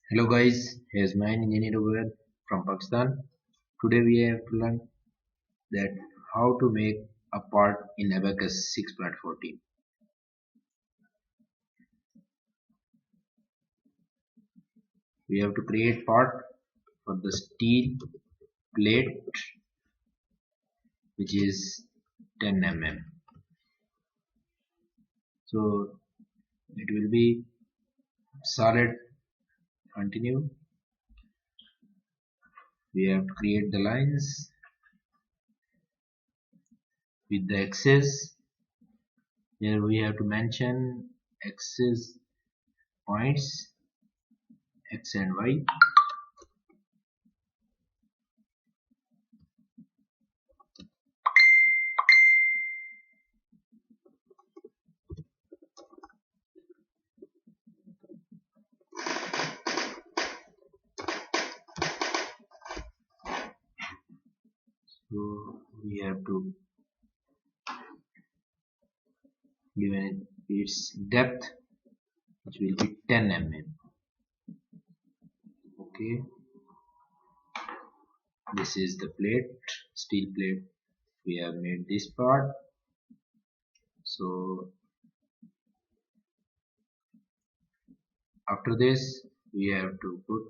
Hello guys, here's my engineer Ubaid from Pakistan. Today we have to learn that how to make a part in Abaqus 6.14. We have to create part for the steel plate which is 10 mm. So it will be solid. Continue. We have to create the lines with the axis. Here we have to mention axis points x and y. So we have to give its depth which will be 10 mm. Okay, this is the plate, steel plate. We have made this part. So after this we have to put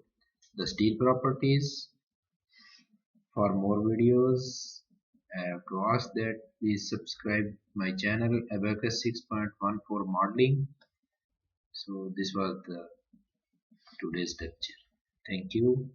the steel properties. For more videos I have to ask that please subscribe my channel Abaqus 6.14 modeling. So this was the today's lecture. Thank you.